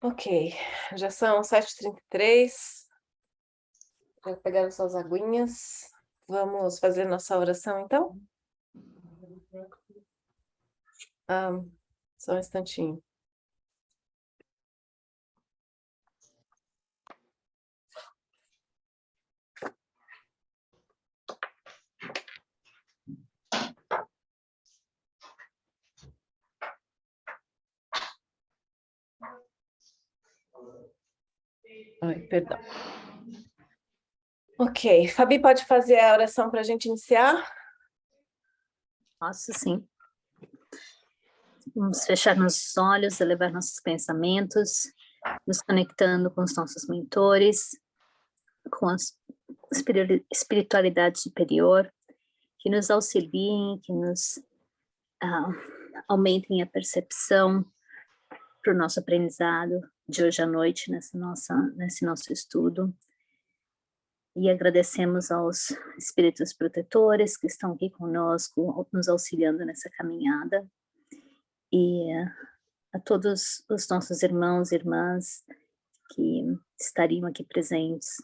Ok, já são 7h33. Já pegaram suas aguinhas? Vamos fazer nossa oração, então? Só um instantinho. Ai, perdão. Ok, Fabi, pode fazer a oração para a gente iniciar? Posso sim. Vamos fechar nossos olhos, elevar nossos pensamentos, nos conectando com os nossos mentores, com a espiritualidade superior, que nos auxiliem, que nos aumentem a percepção para o nosso aprendizado de hoje à noite, nesse nosso estudo. E agradecemos aos espíritos protetores que estão aqui conosco, nos auxiliando nessa caminhada. E a todos os nossos irmãos e irmãs que estariam aqui presentes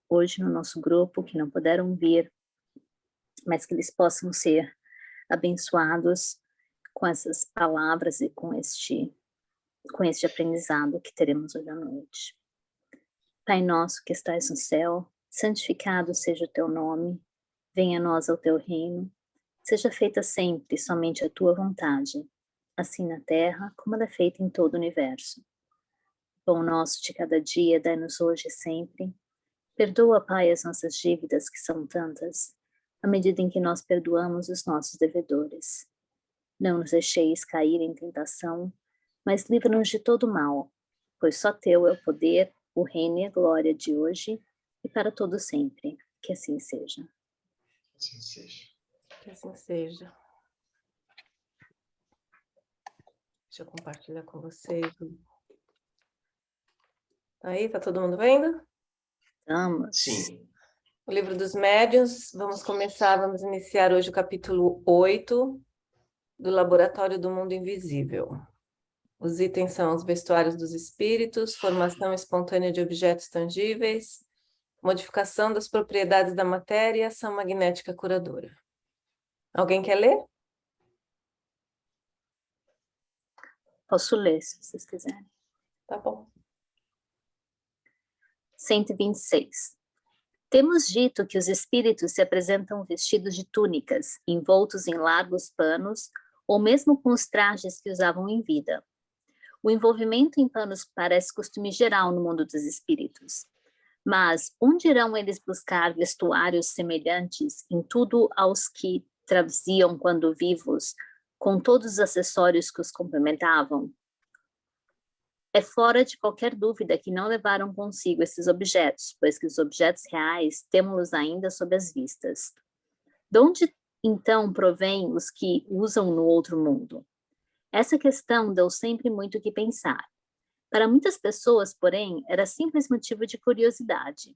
hoje no nosso grupo, que não puderam vir, mas que eles possam ser abençoados com essas palavras e com este aprendizado que teremos hoje à noite. Pai nosso que estais no céu, santificado seja o teu nome, venha a nós o teu reino, seja feita sempre somente a tua vontade, assim na terra como ela é feita em todo o universo. Pão nosso de cada dia, dai-nos hoje e sempre. Perdoa, Pai, as nossas dívidas, que são tantas, à medida em que nós perdoamos os nossos devedores. Não nos deixeis cair em tentação, mas livra-nos de todo mal, pois só teu é o poder, o reino e a glória de hoje e para todo sempre. Que assim seja. Assim seja. Que assim seja. Deixa eu compartilhar com vocês. Aí, tá todo mundo vendo? Vamos. Sim. O livro dos médiuns, vamos iniciar hoje o capítulo 8 do Laboratório do Mundo Invisível. Os itens são os vestuários dos espíritos, formação espontânea de objetos tangíveis, modificação das propriedades da matéria e ação magnética curadora. Alguém quer ler? Posso ler, se vocês quiserem. Tá bom. 126. Temos dito que os espíritos se apresentam vestidos de túnicas, envoltos em largos panos, ou mesmo com os trajes que usavam em vida. O envolvimento em panos parece costume geral no mundo dos espíritos. Mas onde irão eles buscar vestuários semelhantes em tudo aos que traziam quando vivos, com todos os acessórios que os complementavam? É fora de qualquer dúvida que não levaram consigo esses objetos, pois que os objetos reais temos-los ainda sob as vistas. De onde, então, provém os que usam no outro mundo? Essa questão deu sempre muito o que pensar. Para muitas pessoas, porém, era simples motivo de curiosidade.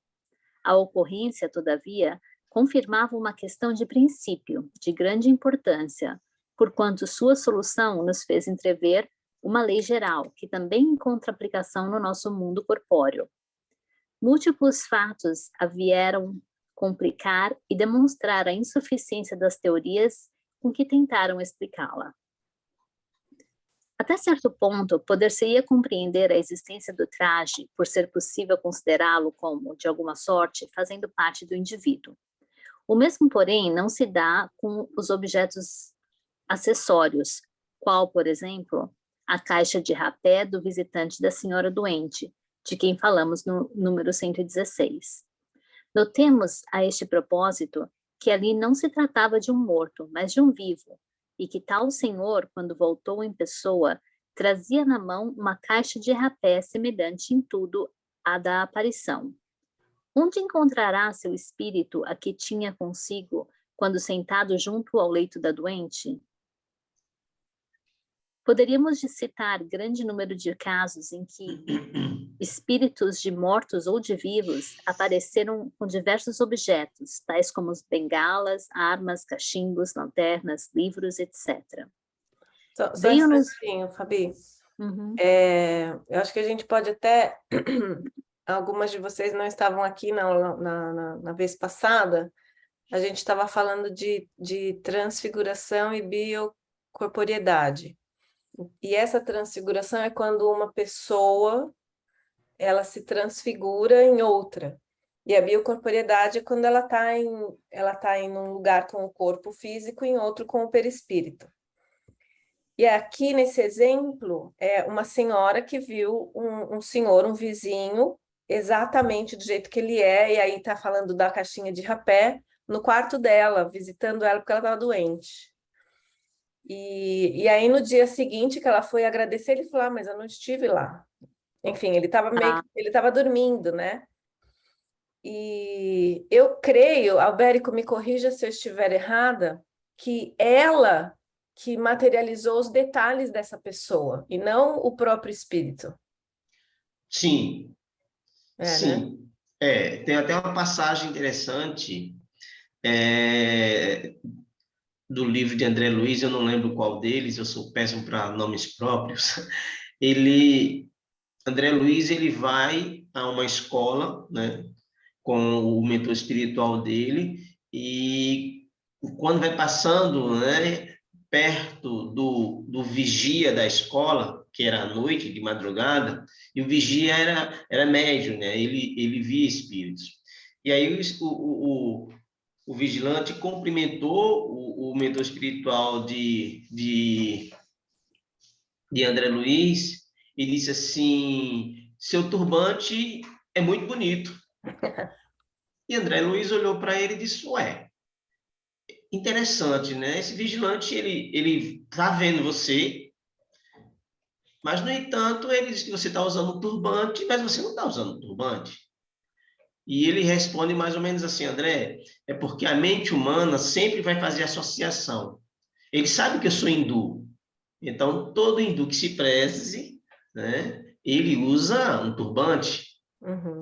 A ocorrência, todavia, confirmava uma questão de princípio, de grande importância, porquanto sua solução nos fez entrever uma lei geral, que também encontra aplicação no nosso mundo corpóreo. Múltiplos fatos a vieram complicar e demonstrar a insuficiência das teorias com que tentaram explicá-la. Até certo ponto, poder-se-ia compreender a existência do traje, por ser possível considerá-lo como, de alguma sorte, fazendo parte do indivíduo. O mesmo, porém, não se dá com os objetos acessórios, qual, por exemplo, a caixa de rapé do visitante da senhora doente, de quem falamos no número 116. Notemos, a este propósito, que ali não se tratava de um morto, mas de um vivo, e que tal senhor, quando voltou em pessoa, trazia na mão uma caixa de rapé semelhante em tudo à da aparição. Onde encontrará seu espírito a que tinha consigo quando sentado junto ao leito da doente? Poderíamos citar grande número de casos em que espíritos de mortos ou de vivos apareceram com diversos objetos, tais como bengalas, armas, cachimbos, lanternas, livros, etc. Só um instantinho, Fabi. Uhum. Eu acho que a gente pode até... Algumas de vocês não estavam aqui na vez passada. A gente estava falando de transfiguração e biocorporiedade. E essa transfiguração é quando uma pessoa ela se transfigura em outra. E a biocorporiedade é quando ela tá em um lugar com o corpo físico e em outro com o perispírito. E aqui nesse exemplo, é uma senhora que viu um senhor, um vizinho, exatamente do jeito que ele é, e aí está falando da caixinha de rapé, no quarto dela, visitando ela porque ela estava doente. E aí no dia seguinte que ela foi agradecer, ele falou, mas eu não estive lá. Enfim, ele estava ele estava dormindo, né? E eu creio, Albérico, me corrija se eu estiver errada, que ela que materializou os detalhes dessa pessoa e não o próprio espírito. Sim, Né? sim. Tem até uma passagem interessante do livro de André Luiz, eu não lembro qual deles, eu sou péssimo para nomes próprios. André Luiz, ele vai a uma escola, né, com o mentor espiritual dele, e quando vai passando, né, perto do vigia da escola, que era à noite, de madrugada, e o vigia era médium, né, ele via espíritos. E aí o vigilante cumprimentou o mentor espiritual de André Luiz e disse assim, seu turbante é muito bonito. E André Luiz olhou para ele e disse, ué, interessante, né? Esse vigilante, ele tá vendo você, mas, no entanto, ele diz que você está usando um turbante, mas você não está usando um turbante. E ele responde mais ou menos assim, André, é porque a mente humana sempre vai fazer associação. Ele sabe que eu sou hindu, então todo hindu que se preze, né, ele usa um turbante. Uhum.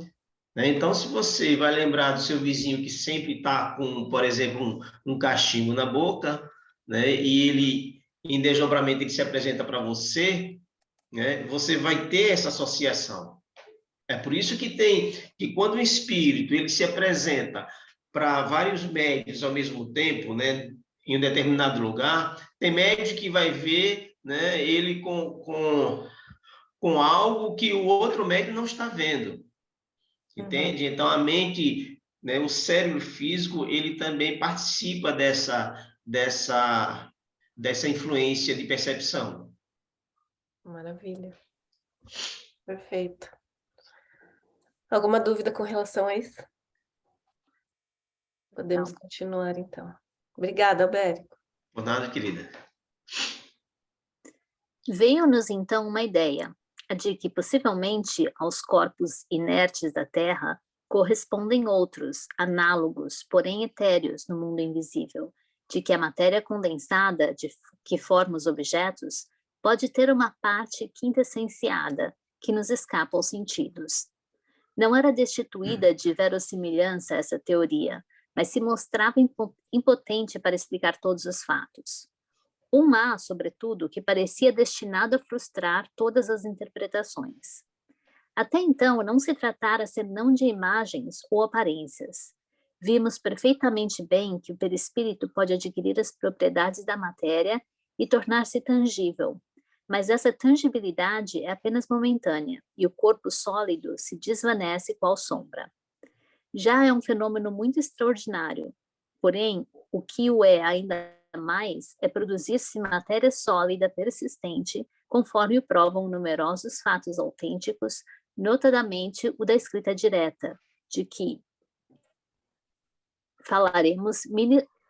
Então, se você vai lembrar do seu vizinho que sempre está com, por exemplo, um cachimbo na boca, né, e ele, em desdobramento, ele se apresenta para você, né, você vai ter essa associação. É por isso que quando o espírito ele se apresenta para vários médios ao mesmo tempo, né, em um determinado lugar, tem médio que vai ver, né, ele com algo que o outro médio não está vendo. Entende? Então, a mente, né, o cérebro físico, ele também participa dessa influência de percepção. Maravilha. Perfeito. Alguma dúvida com relação a isso? Podemos continuar, então. Obrigada, Albérico. Por nada, querida. Veio-nos então uma ideia, a de que possivelmente aos corpos inertes da Terra correspondem outros, análogos, porém etéreos no mundo invisível, de que a matéria condensada que forma os objetos pode ter uma parte quintessenciada que nos escapa aos sentidos. Não era destituída de verossimilhança essa teoria, mas se mostrava impotente para explicar todos os fatos. Uma, sobretudo, que parecia destinado a frustrar todas as interpretações. Até então, não se tratara senão de imagens ou aparências. Vimos perfeitamente bem que o perispírito pode adquirir as propriedades da matéria e tornar-se tangível, mas essa tangibilidade é apenas momentânea e o corpo sólido se desvanece qual sombra. Já é um fenômeno muito extraordinário, porém, o que o é ainda mais é produzir-se matéria sólida persistente, conforme o provam numerosos fatos autênticos, notadamente o da escrita direta, de que falaremos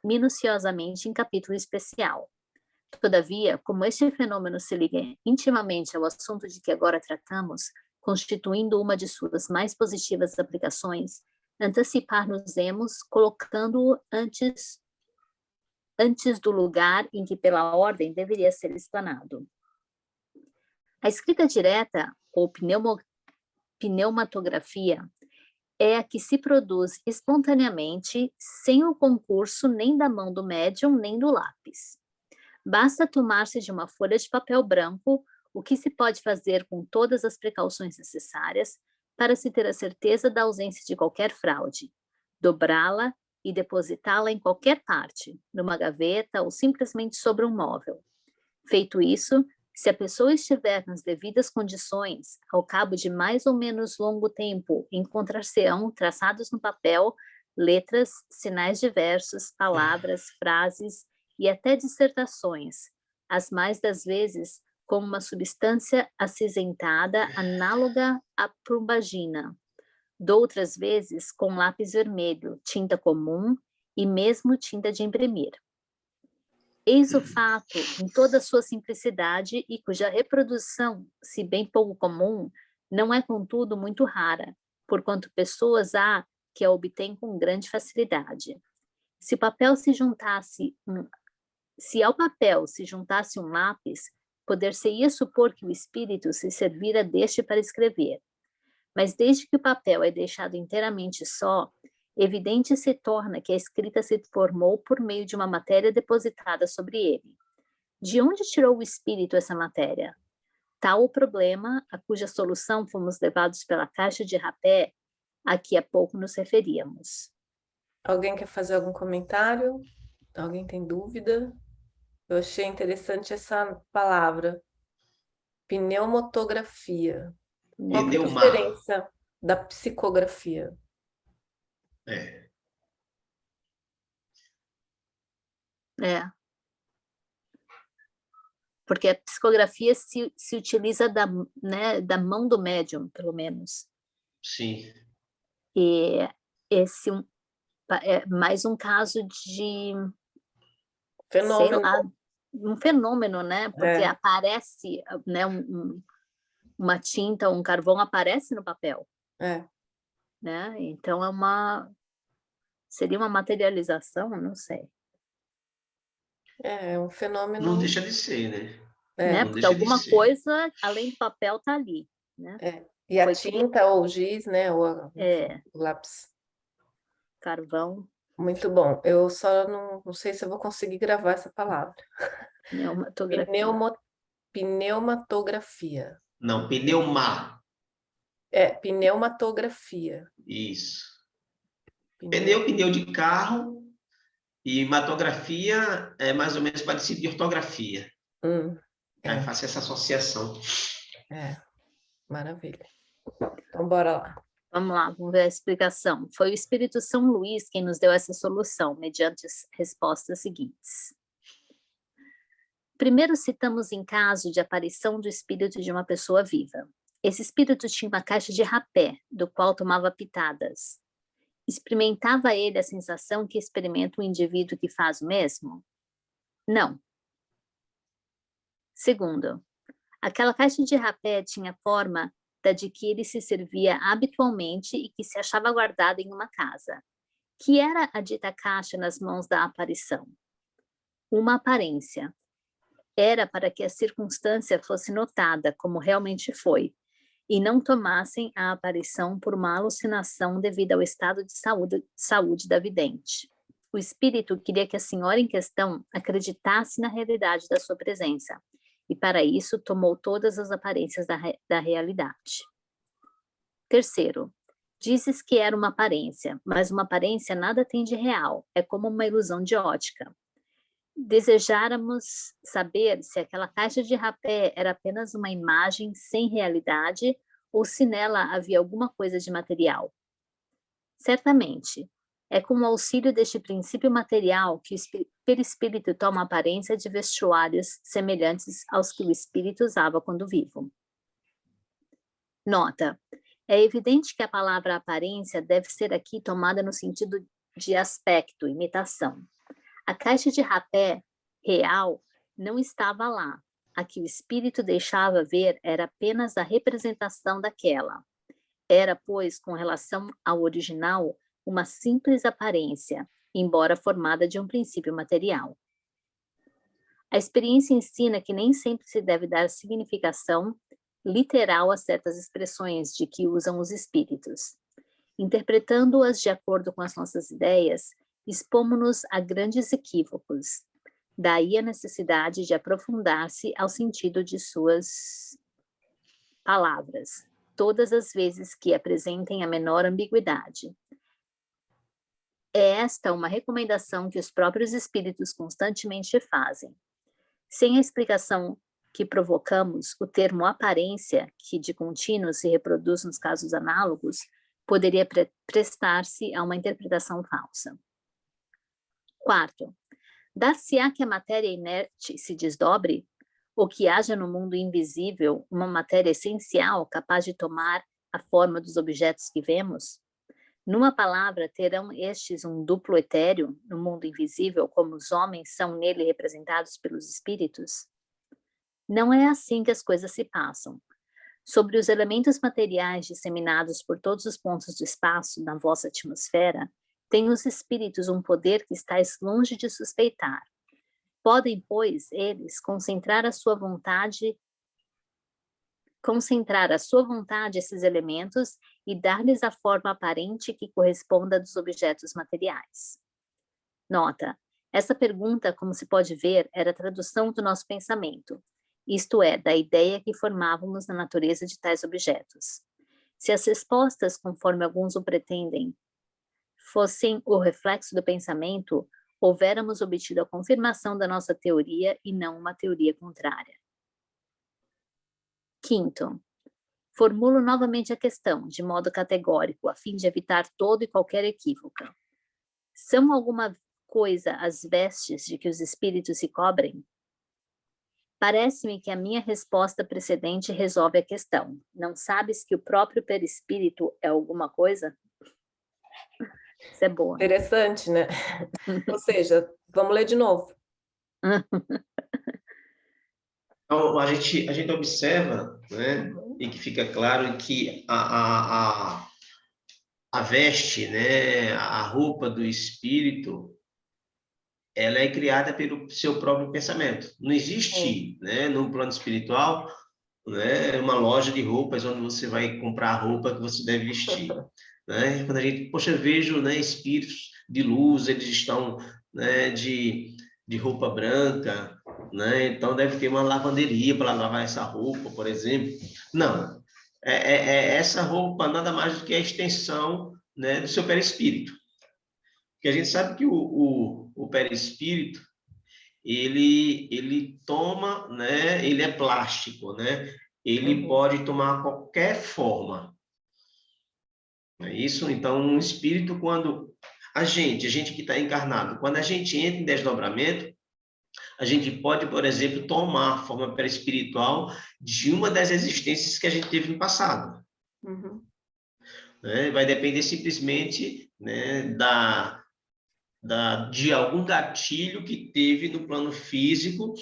minuciosamente em capítulo especial. Todavia, como este fenômeno se liga intimamente ao assunto de que agora tratamos, constituindo uma de suas mais positivas aplicações, antecipar-nos-emos colocando-o antes do lugar em que pela ordem deveria ser explanado. A escrita direta, ou pneumatografia, é a que se produz espontaneamente, sem o concurso nem da mão do médium nem do lápis. Basta tomar-se de uma folha de papel branco o que se pode fazer com todas as precauções necessárias para se ter a certeza da ausência de qualquer fraude, dobrá-la e depositá-la em qualquer parte, numa gaveta ou simplesmente sobre um móvel. Feito isso, se a pessoa estiver nas devidas condições, ao cabo de mais ou menos longo tempo, encontrar-se-ão traçados no papel letras, sinais diversos, palavras, frases e até dissertações, as mais das vezes com uma substância acinzentada análoga à plumbagina, doutras vezes com lápis vermelho, tinta comum e mesmo tinta de imprimir. Eis o fato em toda a sua simplicidade e cuja reprodução, se bem pouco comum, não é contudo muito rara, porquanto pessoas há que a obtêm com grande facilidade. Se ao papel se juntasse um lápis, poder-se-ia supor que o espírito se servira deste para escrever. Mas desde que o papel é deixado inteiramente só, evidente se torna que a escrita se formou por meio de uma matéria depositada sobre ele. De onde tirou o espírito essa matéria? Tal o problema, a cuja solução fomos levados pela caixa de rapé, a que há pouco nos referíamos. Alguém quer fazer algum comentário? Alguém tem dúvida? Eu achei interessante essa palavra, pneumotografia. Qual que é a Pneuma. diferença da psicografia? É. Porque a psicografia se utiliza da mão do médium, pelo menos. Sim. E esse é mais um caso de, sei lá, um fenômeno, né? Porque aparece, né, uma tinta, um carvão aparece no papel. Né? Então seria uma materialização, não sei. É um fenômeno. Não deixa de ser, né? Né? Porque alguma coisa além do papel está ali, né? E a tinta ou o giz, né? Ou o lápis. Carvão. Muito bom. Eu só não sei se eu vou conseguir gravar essa palavra. Pneumatografia. Pneumatografia. Não, pneuma. Pneumatografia. Isso. Pneu de carro e matografia é mais ou menos parecido de ortografia. Aí faço essa associação. Maravilha. Então, bora lá. Vamos lá, vamos ver a explicação. Foi o Espírito São Luís quem nos deu essa solução, mediante as respostas seguintes. Primeiro citamos em caso de aparição do espírito de uma pessoa viva. Esse espírito tinha uma caixa de rapé, do qual tomava pitadas. Experimentava ele a sensação que experimenta um indivíduo que faz o mesmo? Não. Segundo, aquela caixa de rapé tinha forma da de que ele se servia habitualmente e que se achava guardada em uma casa. Que era a dita caixa nas mãos da aparição? Uma aparência. Era para que a circunstância fosse notada como realmente foi, e não tomassem a aparição por uma alucinação devido ao estado de saúde da vidente. O espírito queria que a senhora em questão acreditasse na realidade da sua presença, e para isso tomou todas as aparências da realidade. Terceiro, dizes que era uma aparência, mas uma aparência nada tem de real, é como uma ilusão de ótica. Desejáramos saber se aquela caixa de rapé era apenas uma imagem sem realidade ou se nela havia alguma coisa de material. Certamente, é com o auxílio deste princípio material que o perispírito toma a aparência de vestuários semelhantes aos que o espírito usava quando vivo. Nota: é evidente que a palavra aparência deve ser aqui tomada no sentido de aspecto, imitação. A caixa de rapé real não estava lá. A que o espírito deixava ver era apenas a representação daquela. Era, pois, com relação ao original, uma simples aparência, embora formada de um princípio material. A experiência ensina que nem sempre se deve dar significação literal a certas expressões de que usam os espíritos. Interpretando-as de acordo com as nossas ideias, expomos-nos a grandes equívocos. Daí a necessidade de aprofundar-se ao sentido de suas palavras, todas as vezes que apresentem a menor ambiguidade. É esta uma recomendação que os próprios espíritos constantemente fazem. Sem a explicação que provocamos, o termo aparência, que de contínuo se reproduz nos casos análogos, poderia prestar-se a uma interpretação falsa. Quarto, dar-se-á que a matéria inerte se desdobre, ou que haja no mundo invisível uma matéria essencial capaz de tomar a forma dos objetos que vemos? Numa palavra, terão estes um duplo etéreo no mundo invisível, como os homens são nele representados pelos espíritos? Não é assim que as coisas se passam. Sobre os elementos materiais disseminados por todos os pontos do espaço na vossa atmosfera, têm os espíritos um poder que estáis longe de suspeitar. Podem, pois, eles concentrar a sua vontade esses elementos e dar-lhes a forma aparente que corresponda dos objetos materiais. Nota: essa pergunta, como se pode ver, era a tradução do nosso pensamento, isto é, da ideia que formávamos na natureza de tais objetos. Se as respostas, conforme alguns o pretendem, fossem o reflexo do pensamento, houvéramos obtido a confirmação da nossa teoria e não uma teoria contrária. Quinto, formulo novamente a questão, de modo categórico, a fim de evitar todo e qualquer equívoco. São alguma coisa as vestes de que os espíritos se cobrem? Parece-me que a minha resposta precedente resolve a questão. Não sabes que o próprio perispírito é alguma coisa? Isso é boa. Interessante, né? Ou seja, vamos ler de novo. Então, a gente observa, né, e que fica claro que a veste, né, a roupa do espírito, ela é criada pelo seu próprio pensamento. Não existe, né, no plano espiritual, né, uma loja de roupas onde você vai comprar a roupa que você deve vestir. Né? Quando a gente, poxa, vejo, né, espíritos de luz, eles estão, né, de roupa branca, né? Então deve ter uma lavanderia para lavar essa roupa, por exemplo. Não, essa roupa nada mais do que a extensão, né, do seu perispírito. Porque a gente sabe que o perispírito, ele toma, né, ele é plástico, né? Ele pode tomar qualquer forma. É isso? Então, um espírito, quando a gente que está encarnado, quando a gente entra em desdobramento, a gente pode, por exemplo, tomar a forma perispiritual de uma das existências que a gente teve no passado. Né? Vai depender simplesmente, né, de algum gatilho que teve no plano físico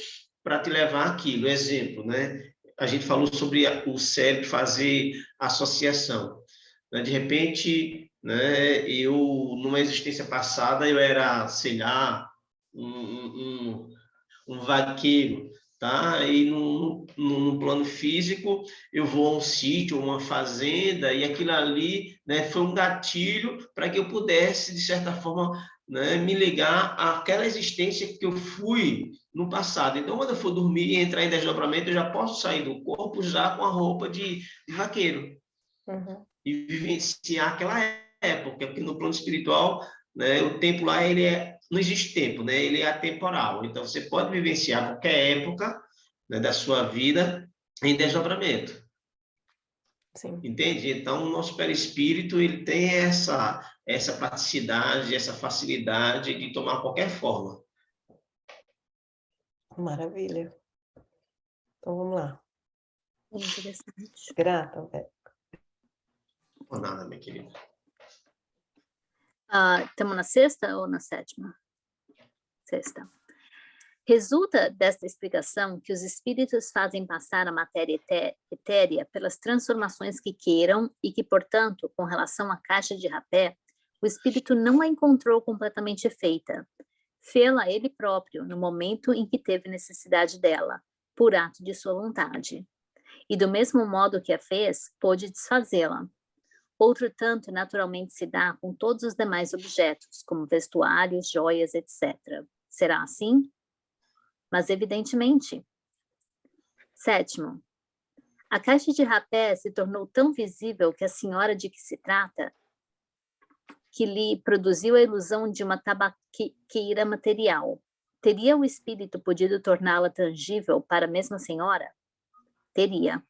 para te levar àquilo. Exemplo, né? A gente falou sobre o cérebro fazer associação. Né? De repente, né, eu, numa existência passada, eu era, sei lá, um vaqueiro, tá? E no plano físico, eu vou a um sítio, uma fazenda, e aquilo ali, né, foi um gatilho para que eu pudesse, de certa forma, né, me ligar àquela existência que eu fui no passado. Então, quando eu for dormir e entrar em desdobramento, eu já posso sair do corpo já com a roupa de vaqueiro. E vivenciar aquela época, porque no plano espiritual, né, o tempo lá, não existe tempo, né? Ele é atemporal. Então, você pode vivenciar qualquer época, né, da sua vida em desdobramento. Sim. Entende? Então, o nosso perispírito, ele tem essa praticidade, essa facilidade de tomar qualquer forma. Maravilha. Então, vamos lá. Interessante. Grata, Beto. Por nada, minha querida. Estamos na sexta ou na sétima? Sexta. Resulta desta explicação que os espíritos fazem passar a matéria etérea pelas transformações que queiram e que, portanto, com relação à caixa de rapé, o espírito não a encontrou completamente feita. Fê-la ele próprio no momento em que teve necessidade dela, por ato de sua vontade. E do mesmo modo que a fez, pôde desfazê-la. Outro tanto naturalmente se dá com todos os demais objetos, como vestuários, joias, etc. Será assim? mas evidentemente. 7º, a caixa de rapé se tornou tão visível que a senhora de que se trata, que lhe produziu a ilusão de uma tabaqueira material. Teria o espírito podido torná-la tangível para a mesma senhora? Teria.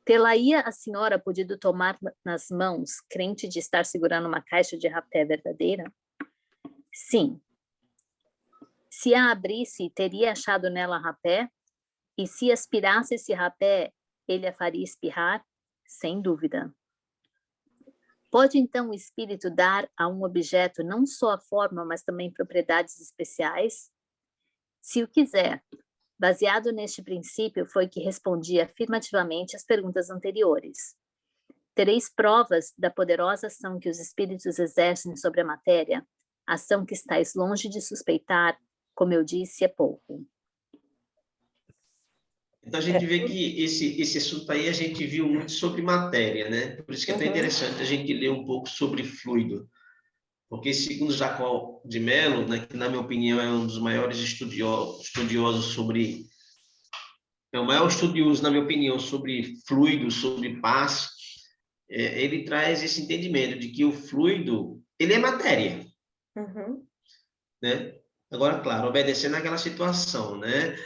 Tê-la-ia a senhora podido tomar nas mãos, crente de estar segurando uma caixa de rapé verdadeira? Sim. Se a abrisse, teria achado nela rapé? E se aspirasse esse rapé, ele a faria espirrar? Sem dúvida. Pode então o espírito dar a um objeto não só a forma, mas também propriedades especiais? Se o quiser, baseado neste princípio, foi que respondi afirmativamente às perguntas anteriores. Tereis provas da poderosa ação que os espíritos exercem sobre a matéria, ação que estáis longe de suspeitar, como eu disse há pouco. Então, a gente vê que esse assunto aí a gente viu muito sobre matéria, né? Por isso que é tão interessante a gente ler um pouco sobre fluido. Porque, segundo Jacó de Mello, né, que, na minha opinião, é um dos maiores estudiosos sobre... É o maior estudioso, na minha opinião, sobre fluido, sobre paz, ele traz esse entendimento de que o fluido, ele é matéria. Né? Agora, claro, obedecendo àquela situação, né?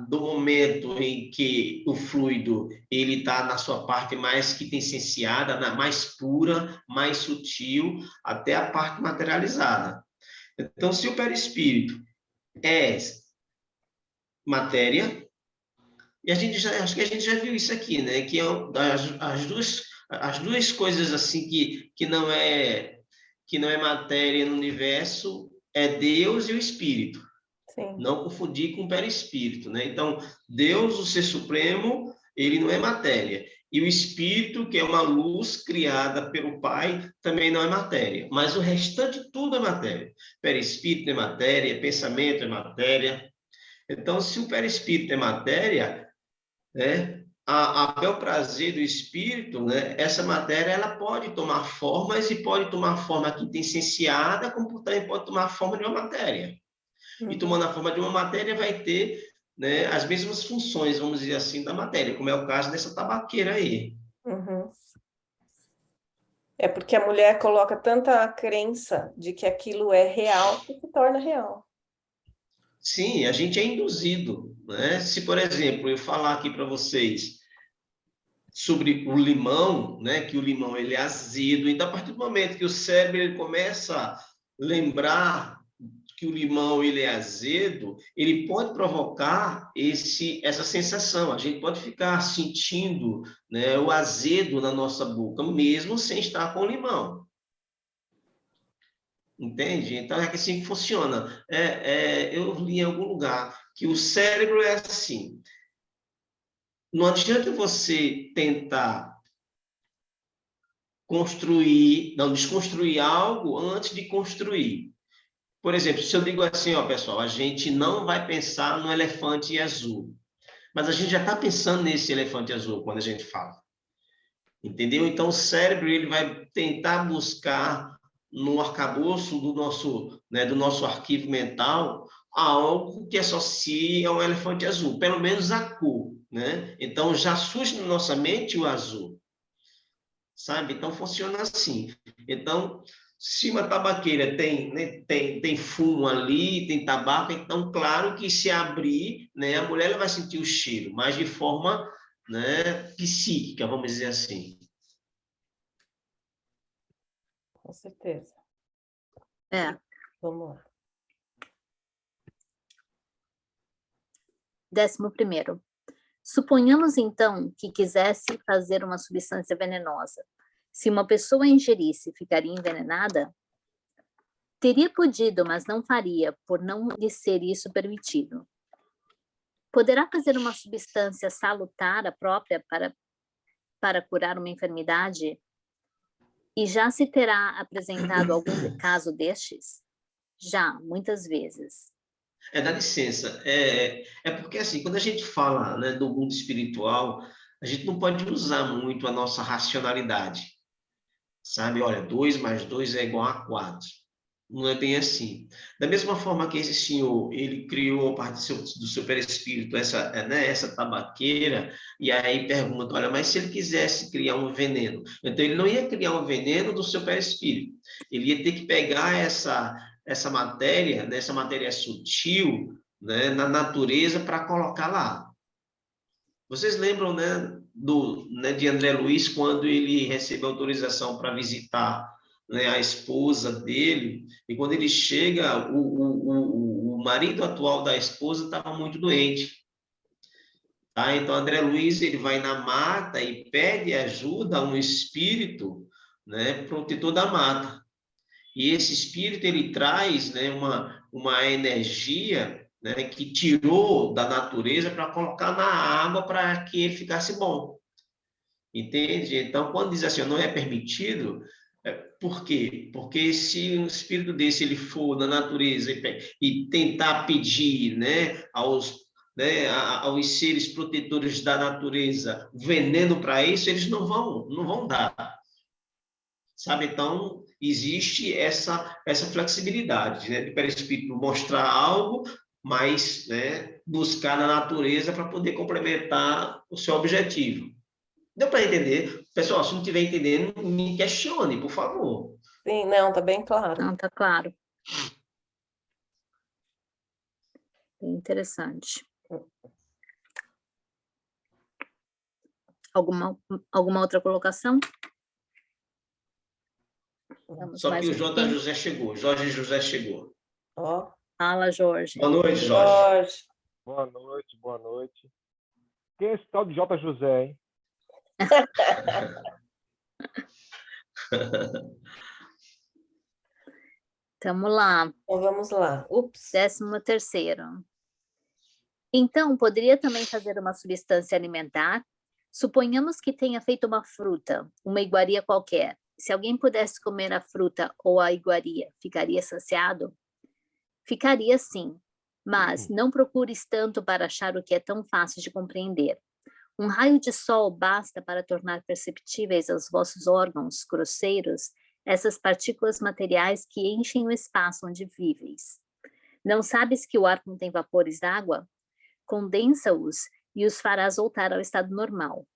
Do momento em que o fluido ele está na sua parte mais quintessenciada, mais pura, mais sutil, até a parte materializada. Então, se o perispírito é matéria, e acho que a gente já viu isso aqui, né? Que as duas coisas assim que não é matéria no universo é Deus e o Espírito. Sim. Não confundir com o perispírito, né? Então, Deus, o Ser Supremo, ele não é matéria. E o Espírito, que é uma luz criada pelo Pai, também não é matéria. Mas o restante tudo é matéria. Perispírito é matéria, pensamento é matéria. Então, se o perispírito é matéria, né, a bel prazer do Espírito, né, essa matéria ela pode tomar formas e pode tomar forma quintessenciada, como também pode tomar forma de uma matéria. E tomando a forma de uma matéria, vai ter, né, as mesmas funções, vamos dizer assim, da matéria, como é o caso dessa tabaqueira aí. É porque a mulher coloca tanta crença de que aquilo é real que se torna real. Sim, a gente é induzido, né? Se, por exemplo, eu falar aqui para vocês sobre o limão, né, que o limão ele é azedo, então a partir do momento que o cérebro ele começa a lembrar que o limão ele é azedo, ele pode provocar essa sensação. A gente pode ficar sentindo, né, o azedo na nossa boca, mesmo sem estar com limão. Entende? Então, é que assim que funciona. Eu li em algum lugar que o cérebro é assim. Não adianta você tentar desconstruir algo antes de construir. Por exemplo, se eu digo assim, ó, pessoal, a gente não vai pensar no elefante azul, mas a gente já está pensando nesse elefante azul quando a gente fala. Entendeu? Então, o cérebro ele vai tentar buscar no arcabouço do nosso arquivo mental algo que associe a um elefante azul, pelo menos a cor, né? Então, já surge na nossa mente o azul, sabe? Então, funciona assim. Então, se uma tabaqueira tem fumo ali, tem tabaco, então, claro que se abrir, né, a mulher ela vai sentir o cheiro, mas de forma, né, psíquica, vamos dizer assim. Com certeza. Vamos lá. 11º. Suponhamos, então, que quisesse fazer uma substância venenosa. Se uma pessoa ingerisse, ficaria envenenada? Teria podido, mas não faria, por não lhe ser isso permitido. Poderá fazer uma substância salutar a própria para curar uma enfermidade? E já se terá apresentado algum caso destes? Já, muitas vezes. Dá licença. Porque, assim, quando a gente fala, né, do mundo espiritual, a gente não pode usar muito a nossa racionalidade. Sabe? Olha, 2 mais 2 é igual a 4. Não é bem assim. Da mesma forma que esse senhor, ele criou a partir do seu perispírito essa, né, essa tabaqueira, e aí pergunta, olha, mas se ele quisesse criar um veneno? Então, ele não ia criar um veneno do seu perispírito. Ele ia ter que pegar essa matéria, né, essa matéria sutil, né, na natureza para colocar lá. Vocês lembram, né, de André Luiz, quando ele recebeu autorização para visitar, né, a esposa dele, e quando ele chega, o marido atual da esposa estava muito doente. Tá? Então, André Luiz ele vai na mata e pede ajuda a um espírito, né, protetor da mata. E esse espírito ele traz, né, uma energia, né, que tirou da natureza para colocar na água para que ele ficasse bom. Entende? Então, quando diz assim, não é permitido, por quê? Porque se um espírito desse ele for na natureza e tentar pedir, aos seres protetores da natureza veneno para isso, eles não vão dar. Sabe? Então, existe essa flexibilidade, né, de perispírito mostrar algo, mas, né, buscar na natureza para poder complementar o seu objetivo. Deu para entender? Pessoal, se não estiver entendendo, me questione, por favor. Sim, não, tá bem claro. Não, tá claro. Bem interessante. Alguma outra colocação? Vamos Só mais que o um J. pouquinho. José chegou, Jorge José chegou. Ó, Fala, Jorge. Boa noite, Jorge. Jorge. Boa noite. Quem é esse tal de J. José, hein? Tamo lá. Então vamos lá. Ups. 13º. Então, poderia também fazer uma substância alimentar? Suponhamos que tenha feito uma fruta, uma iguaria qualquer. Se alguém pudesse comer a fruta ou a iguaria, ficaria saciado? Ficaria sim, mas não procures tanto para achar o que é tão fácil de compreender. Um raio de sol basta para tornar perceptíveis aos vossos órgãos grosseiros essas partículas materiais que enchem o espaço onde viveis. Não sabes que o ar contém vapores d'água? Condensa-os e os farás voltar ao estado normal.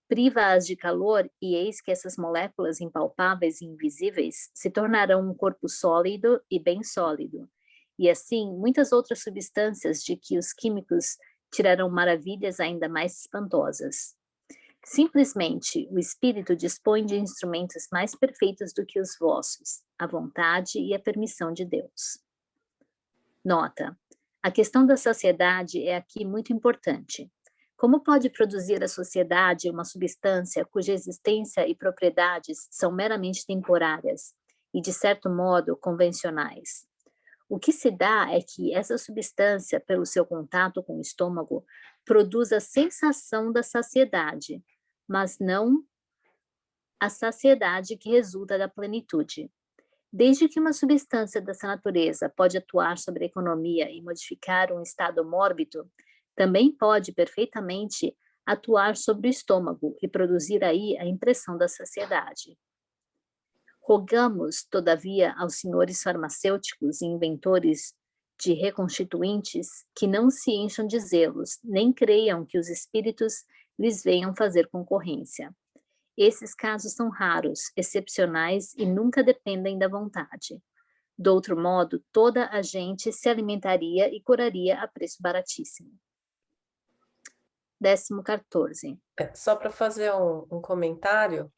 Priva-as de calor e eis que essas moléculas impalpáveis e invisíveis se tornarão um corpo sólido e bem sólido. E assim, muitas outras substâncias de que os químicos tirarão maravilhas ainda mais espantosas. Simplesmente, o espírito dispõe de instrumentos mais perfeitos do que os vossos, a vontade e a permissão de Deus. Nota: a questão da saciedade é aqui muito importante. Como pode produzir a sociedade uma substância cuja existência e propriedades são meramente temporárias e, de certo modo, convencionais? O que se dá é que essa substância, pelo seu contato com o estômago, produz a sensação da saciedade, mas não a saciedade que resulta da plenitude. Desde que uma substância dessa natureza pode atuar sobre a economia e modificar um estado mórbido, também pode perfeitamente atuar sobre o estômago e produzir aí a impressão da saciedade. Rogamos, todavia, aos senhores farmacêuticos e inventores de reconstituintes que não se encham de zelos, nem creiam que os espíritos lhes venham fazer concorrência. Esses casos são raros, excepcionais e nunca dependem da vontade. Do outro modo, toda a gente se alimentaria e curaria a preço baratíssimo. 14º. Só para fazer um comentário,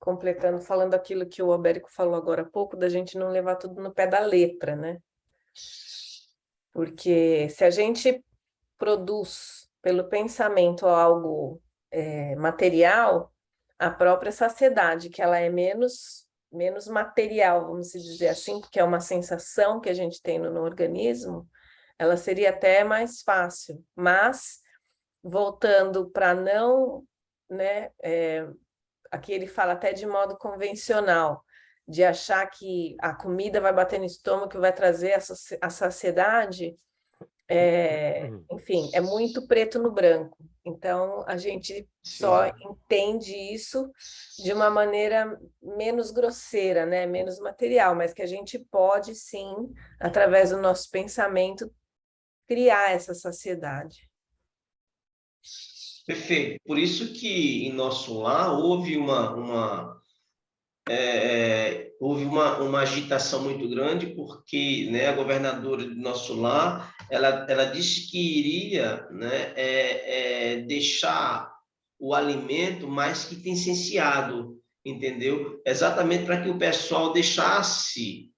completando, falando aquilo que o Albérico falou agora há pouco, da gente não levar tudo no pé da letra, né? Porque se a gente produz pelo pensamento algo material, a própria saciedade, que ela é menos material, vamos dizer assim, porque é uma sensação que a gente tem no organismo, ela seria até mais fácil. Mas, voltando para não, né, aqui ele fala até de modo convencional, de achar que a comida vai bater no estômago, que vai trazer a saciedade, enfim, é muito preto no branco. Então, a gente Sim. só entende isso de uma maneira menos grosseira, né? Menos material, mas que a gente pode, sim, através do nosso pensamento, criar essa saciedade. Perfeito. Por isso que em nosso lar houve uma agitação muito grande, porque, né, a governadora do nosso lar, ela disse que iria, né, deixar o alimento mais que licenciado, entendeu? Exatamente para que o pessoal deixasse,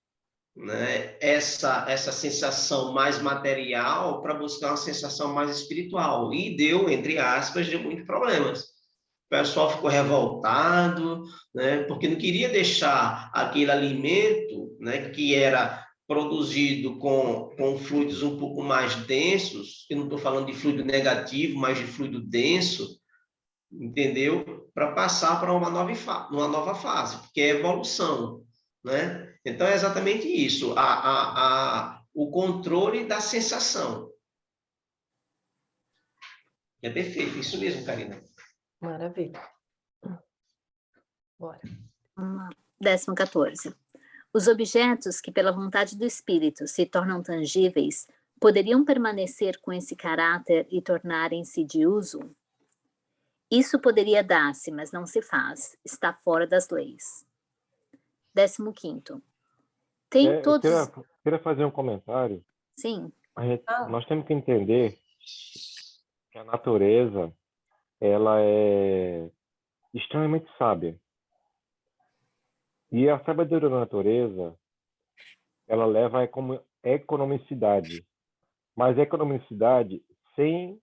né, essa sensação mais material para buscar uma sensação mais espiritual. E deu, entre aspas, deu muitos problemas. O pessoal ficou revoltado, né, porque não queria deixar aquele alimento, né, que era produzido com fluidos um pouco mais densos, eu não estou falando de fluido negativo, mas de fluido denso, entendeu? Para passar para uma nova fase, porque é evolução, né? Então, é exatamente isso, o controle da sensação. É perfeito, isso mesmo, Karina. Maravilha. Bora. 14. Os objetos que, pela vontade do espírito, se tornam tangíveis, poderiam permanecer com esse caráter e tornarem-se de uso? Isso poderia dar-se, mas não se faz. Está fora das leis. 15. Tem Eu todos... queria fazer um comentário. Sim. Nós temos que entender que a natureza, ela é extremamente sábia. E a sabedoria da natureza, ela leva a economicidade. Mas economicidade sem,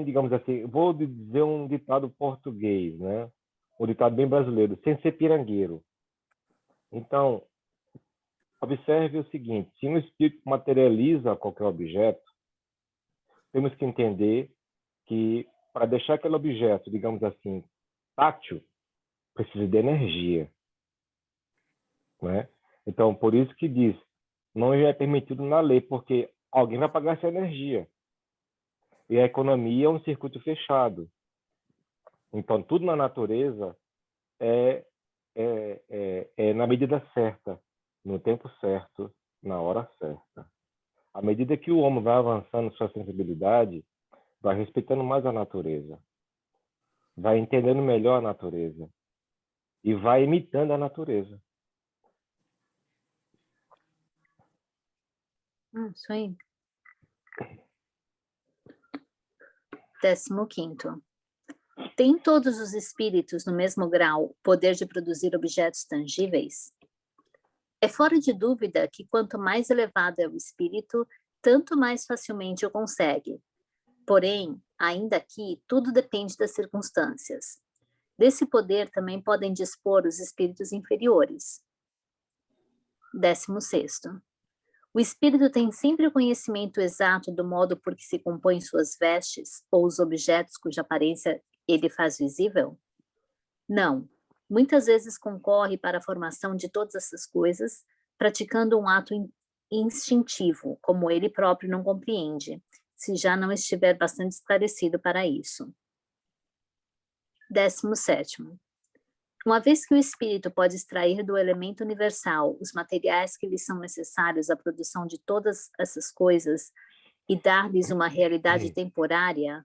digamos assim, vou dizer um ditado português, né? Um ditado bem brasileiro, sem ser pirangueiro. Então, observe o seguinte, se um espírito materializa qualquer objeto, temos que entender que para deixar aquele objeto, digamos assim, tátil, precisa de energia, né? Então, por isso que diz, não é permitido na lei, porque alguém vai pagar essa energia. E a economia é um circuito fechado. Então, tudo na natureza é na medida certa, no tempo certo, na hora certa. À medida que o homem vai avançando sua sensibilidade, vai respeitando mais a natureza, vai entendendo melhor a natureza e vai imitando a natureza. Isso aí. 15. Tem todos os espíritos, no mesmo grau, o poder de produzir objetos tangíveis? É fora de dúvida que quanto mais elevado é o espírito, tanto mais facilmente o consegue. Porém, ainda aqui, tudo depende das circunstâncias. Desse poder também podem dispor os espíritos inferiores. 16. O espírito tem sempre o conhecimento exato do modo por que se compõem suas vestes ou os objetos cuja aparência ele faz visível? Não. Muitas vezes concorre para a formação de todas essas coisas, praticando um ato instintivo, como ele próprio não compreende, se já não estiver bastante esclarecido para isso. 17. Uma vez que o espírito pode extrair do elemento universal os materiais que lhe são necessários à produção de todas essas coisas e dar-lhes uma realidade temporária,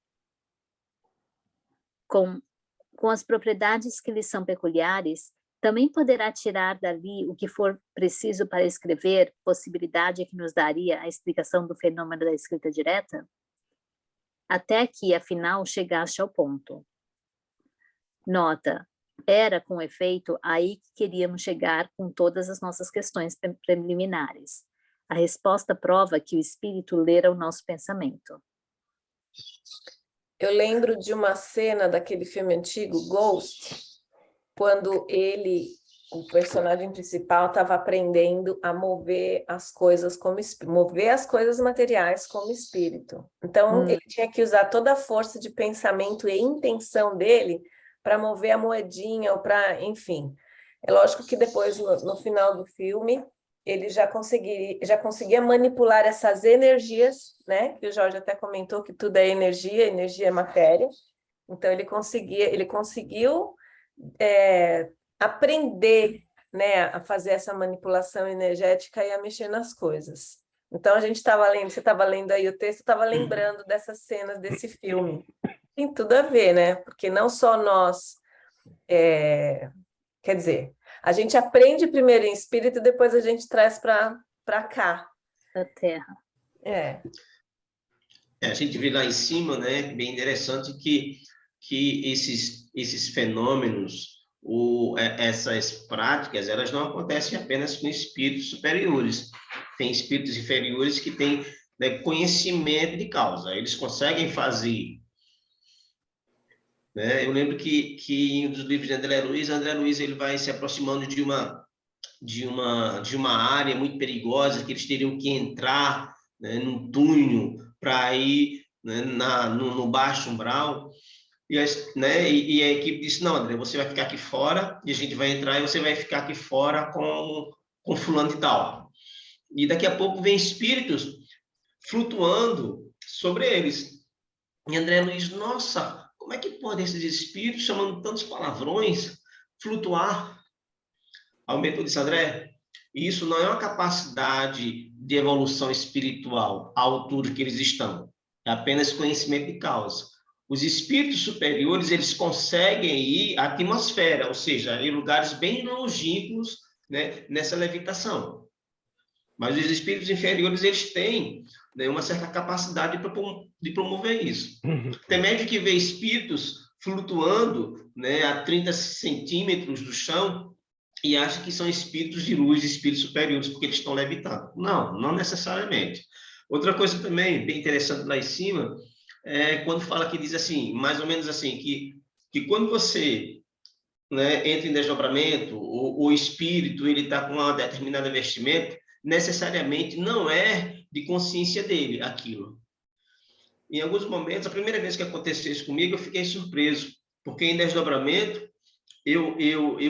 com as propriedades que lhe são peculiares, também poderá tirar dali o que for preciso para escrever, possibilidade que nos daria a explicação do fenômeno da escrita direta? Até que, afinal, chegaste ao ponto. Nota: era, com efeito, aí que queríamos chegar com todas as nossas questões preliminares. A resposta prova que o espírito lera o nosso pensamento. Eu lembro de uma cena daquele filme antigo, Ghost, quando o personagem principal, estava aprendendo a mover as coisas mover as coisas materiais como espírito. Então, ele tinha que usar toda a força de pensamento e intenção dele para mover a moedinha, ou para, enfim. É lógico que depois, no final do filme, ele já conseguia manipular essas energias, né? Que o Jorge até comentou que tudo é energia, energia é matéria. Então ele conseguiu aprender, né, a fazer essa manipulação energética e a mexer nas coisas. Então a gente estava lendo, você estava lendo aí o texto, estava lembrando dessas cenas desse filme. Tem tudo a ver, né? Porque não só nós, quer dizer, a gente aprende primeiro em espírito e depois a gente traz para cá. Da Terra. A gente vê lá em cima, né, bem interessante que esses fenômenos, essas práticas, elas não acontecem apenas com espíritos superiores. Tem espíritos inferiores que têm, né, conhecimento de causa. Eles conseguem fazer. Né? Eu lembro que em um dos livros de André Luiz ele vai se aproximando de uma área muito perigosa que eles teriam que entrar, né, num túnel para ir, né, no baixo umbral. E a equipe disse, não, André, você vai ficar aqui fora e a gente vai entrar e você vai ficar aqui fora com fulano de tal. E daqui a pouco vem espíritos flutuando sobre eles. E André Luiz, nossa, como é que podem esses espíritos, chamando tantos palavrões, flutuar? Ao mentor disse, André, isso não é uma capacidade de evolução espiritual à altura que eles estão. É apenas conhecimento de causa. Os espíritos superiores, eles conseguem ir à atmosfera, ou seja, em lugares bem longínquos, né, nessa levitação. Mas os espíritos inferiores, eles têm, né, uma certa capacidade de promover isso. Tem médico que vê espíritos flutuando, né, a 30 centímetros do chão e acha que são espíritos de luz, espíritos superiores, porque eles estão levitando. Não necessariamente. Outra coisa também bem interessante lá em cima é quando fala que diz assim, mais ou menos assim, que quando você, né, entra em desdobramento, o espírito ele está com uma determinada vestimenta, necessariamente não é de consciência dele aquilo. Em alguns momentos, a primeira vez que aconteceu isso comigo, eu fiquei surpreso, porque em desdobramento eu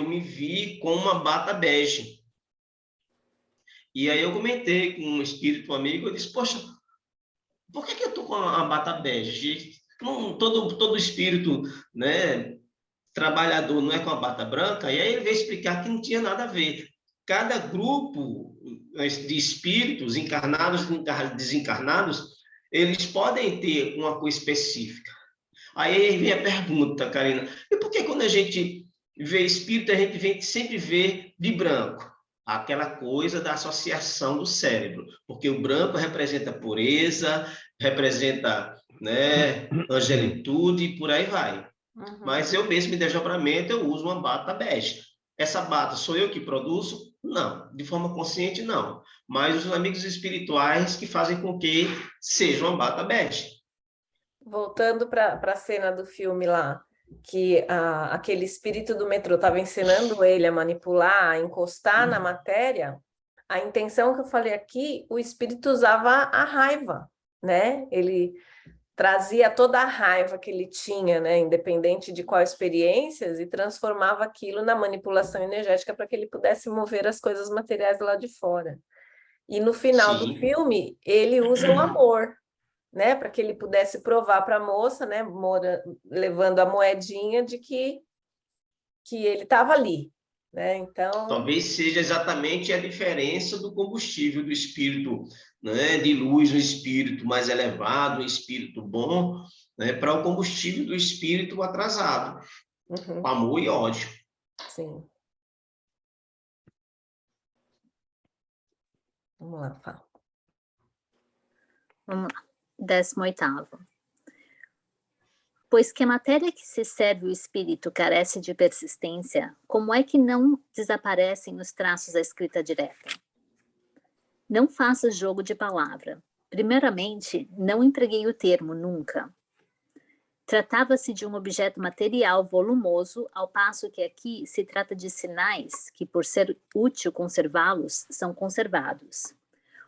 me vi com uma bata bege. E aí eu comentei com um espírito amigo, eu disse, poxa, por que eu estou com uma bata bege? Todo espírito, né, trabalhador não é com a bata branca? E aí ele veio explicar que não tinha nada a ver. Cada grupo de espíritos, encarnados e desencarnados, eles podem ter uma cor específica. Aí vem a pergunta, Karina, e por que quando a gente vê espírito, a gente sempre vê de branco? Aquela coisa da associação do cérebro, porque o branco representa pureza, representa, né, angelitude e por aí vai. Uhum. Mas eu mesmo, em desdobramento, eu uso uma bata bege. Essa bata sou eu que produzo? Não, de forma consciente não. Mas os amigos espirituais que fazem com que seja uma bata bege. Voltando para a cena do filme lá, que aquele espírito do metrô estava ensinando ele a manipular, a encostar na matéria, a intenção que eu falei aqui, o espírito usava a raiva, né? Ele trazia toda a raiva que ele tinha, né, independente de qual experiências, e transformava aquilo na manipulação energética para que ele pudesse mover as coisas materiais lá de fora. E no final do filme, ele usa o amor, né, para que ele pudesse provar para a moça, né, levando a moedinha de que ele estava ali, né? Então, talvez seja exatamente a diferença do combustível do espírito, né, de luz, um espírito mais elevado, um espírito bom, né, para o combustível do espírito atrasado, amor e ódio. Sim. Vamos lá, Fá. Vamos lá. 18º. Pois que a matéria que se serve o espírito carece de persistência, como é que não desaparecem os traços da escrita direta? Não faça jogo de palavra. Primeiramente, não empreguei o termo nunca. Tratava-se de um objeto material volumoso, ao passo que aqui se trata de sinais que, por ser útil conservá-los, são conservados.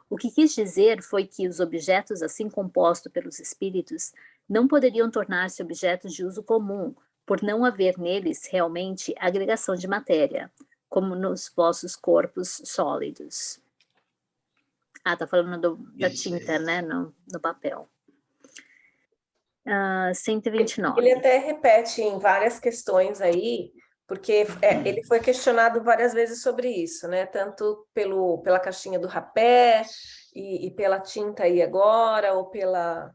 O que quis dizer foi que os objetos assim compostos pelos espíritos não poderiam tornar-se objetos de uso comum, por não haver neles realmente agregação de matéria, como nos vossos corpos sólidos. Ah, tá falando da Isso, tinta, né, no papel. 129. Ele até repete em várias questões aí, porque ele foi questionado várias vezes sobre isso, né? Tanto pela caixinha do rapé e pela tinta aí agora, ou pela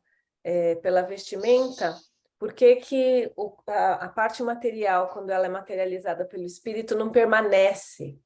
vestimenta. Por que que a parte material, quando ela é materializada pelo espírito, não permanece?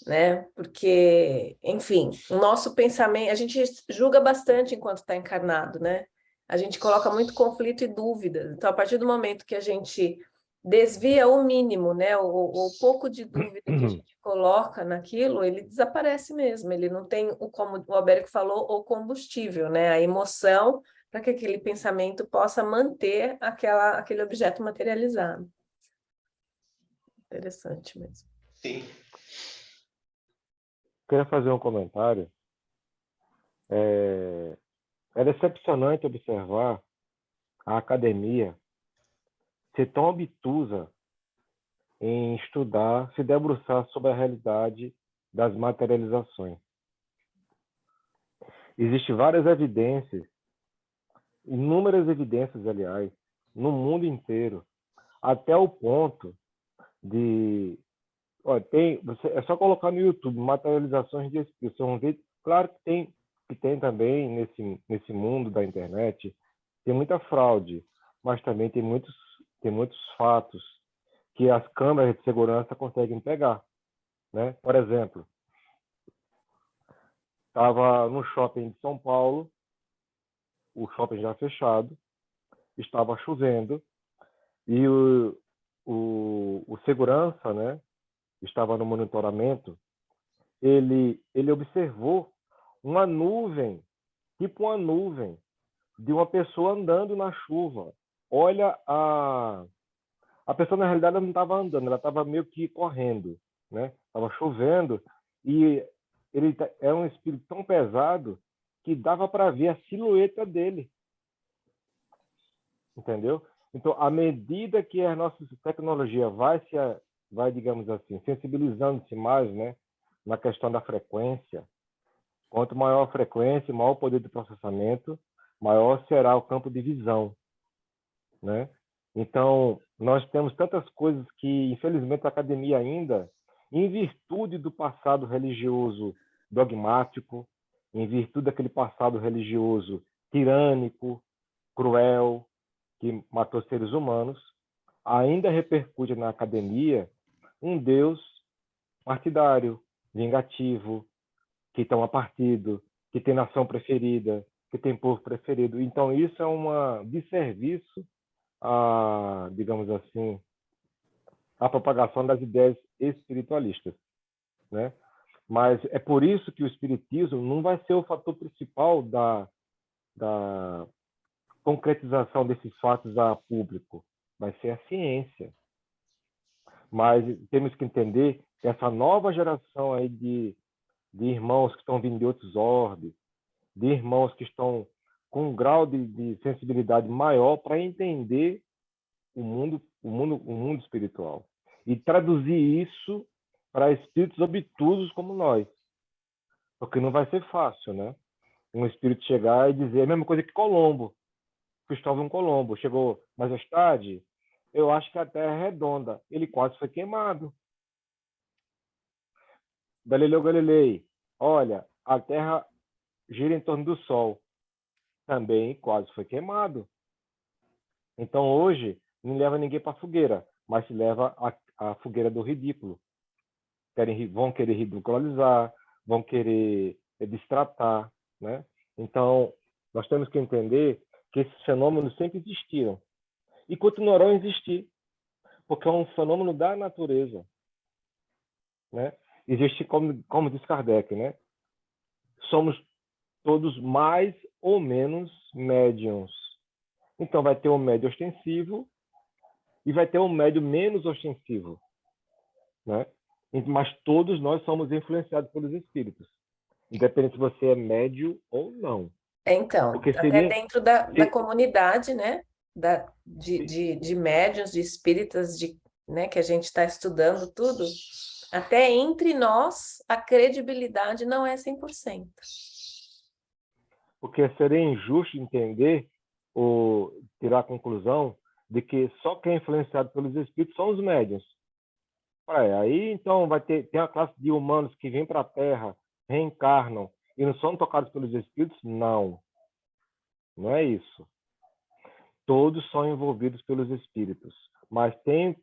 Né? Porque, enfim, o nosso pensamento, a gente julga bastante enquanto está encarnado, né? A gente coloca muito conflito e dúvidas. Então, a partir do momento que a gente desvia o mínimo, né? O pouco de dúvida que a gente coloca naquilo, ele desaparece mesmo. Ele não tem, como o Alberico falou, o combustível, né? A emoção para que aquele pensamento possa manter aquele objeto materializado. Interessante mesmo. Sim. Queria fazer um comentário. É decepcionante observar a academia ser tão obtusa em estudar, se debruçar sobre a realidade das materializações. Existem várias evidências, inúmeras evidências, aliás, no mundo inteiro, até o ponto de... é só colocar no YouTube, materializações de espíritos. Claro que tem também nesse mundo da internet, tem muita fraude, mas também tem muitos fatos que as câmeras de segurança conseguem pegar, né? Por exemplo, estava no shopping de São Paulo, o shopping já fechado, estava chovendo e o segurança, né, estava no monitoramento, ele observou uma nuvem, tipo uma nuvem, de uma pessoa andando na chuva. Olha, a pessoa na realidade não estava andando, ela estava meio que correndo, né? Estava chovendo e ele é um espírito tão pesado que dava para ver a silhueta dele, entendeu? Então, à medida que a nossa tecnologia vai, digamos assim, sensibilizando-se mais, né, na questão da frequência, quanto maior a frequência, maior o poder de processamento, maior será o campo de visão, né? Então, nós temos tantas coisas que, infelizmente, a academia ainda, em virtude do passado religioso dogmático, em virtude daquele passado religioso tirânico, cruel, que matou seres humanos, ainda repercute na academia um Deus partidário, vingativo, que toma partido, que tem nação preferida, que tem povo preferido. Então, isso é um desserviço digamos assim, a propagação das ideias espiritualistas, né? Mas é por isso que o espiritismo não vai ser o fator principal da concretização desses fatos a público, vai ser a ciência. Mas temos que entender que essa nova geração aí de irmãos que estão vindo de outros orbes, de irmãos que estão com um grau de sensibilidade maior para entender o mundo espiritual e traduzir isso para espíritos obtusos como nós, porque não vai ser fácil, né? Um espírito chegar e dizer a mesma coisa que Cristóvão Colombo chegou, majestade, eu acho que a Terra é redonda. Ele quase foi queimado. Galileu Galilei, olha, a Terra gira em torno do Sol. Também quase foi queimado. Então hoje não leva ninguém para a fogueira, mas se leva a fogueira do ridículo. Vão querer ridicularizar, vão querer destratar, né? Então, nós temos que entender que esses fenômenos sempre existiram e continuarão a existir, porque é um fenômeno da natureza, né? Existe, como diz Kardec, né? Somos todos mais ou menos médiums. Então, vai ter um médio ostensivo e vai ter um médio menos ostensivo, né? Mas todos nós somos influenciados pelos espíritos, independente se você é médio ou não. Então, Porque até dentro da comunidade, né? De médiuns, de espíritas, né, que a gente está estudando tudo, Até entre nós, a credibilidade não é 100%. Porque seria injusto entender ou tirar a conclusão de que só quem é influenciado pelos espíritos são os médiuns. Aí, então, tem a classe de humanos que vêm para a Terra, reencarnam e não são tocados pelos espíritos? Não. Não é isso. Todos são envolvidos pelos espíritos. Mas tem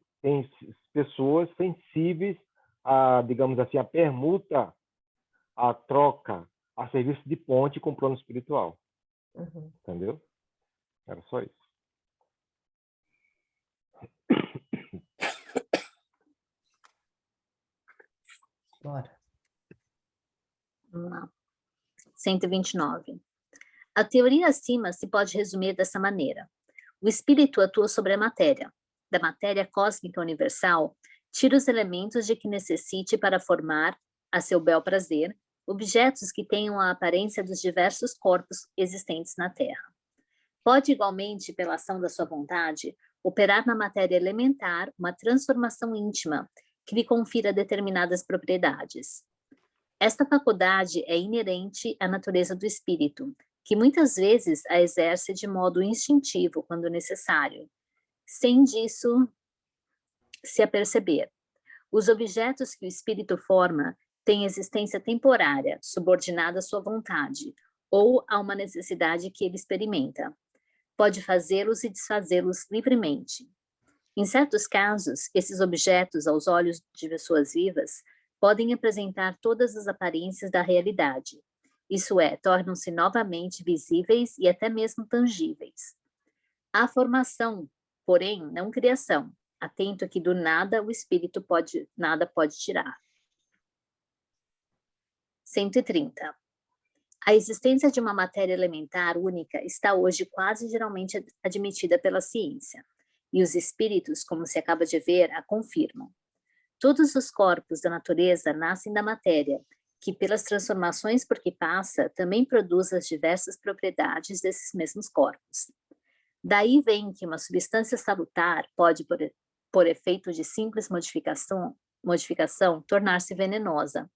pessoas sensíveis a, digamos assim, a permuta, a troca, a serviço de ponte com o plano espiritual. Uhum. Entendeu? Era só isso. Bora. Vamos lá. 129. A teoria acima se pode resumir dessa maneira. O espírito atua sobre a matéria. Da matéria cósmica universal, tira os elementos de que necessite para formar, a seu bel prazer, objetos que tenham a aparência dos diversos corpos existentes na Terra. Pode, igualmente, pela ação da sua vontade, operar na matéria elementar uma transformação íntima que lhe confira determinadas propriedades. Esta faculdade é inerente à natureza do espírito, que muitas vezes a exerce de modo instintivo quando necessário, sem disso se aperceber. Os objetos que o espírito forma têm existência temporária, subordinada à sua vontade, ou a uma necessidade que ele experimenta. Pode fazê-los e desfazê-los livremente. Em certos casos, esses objetos, aos olhos de pessoas vivas, podem apresentar todas as aparências da realidade. Isso é, tornam-se novamente visíveis e até mesmo tangíveis. A formação, porém, não criação. Atento que do nada o espírito nada pode tirar. 130. A existência de uma matéria elementar única está hoje quase geralmente admitida pela ciência, e os espíritos, como se acaba de ver, a confirmam. Todos os corpos da natureza nascem da matéria, que pelas transformações por que passa, também produz as diversas propriedades desses mesmos corpos. Daí vem que uma substância salutar pode, por efeito de simples modificação, tornar-se venenosa,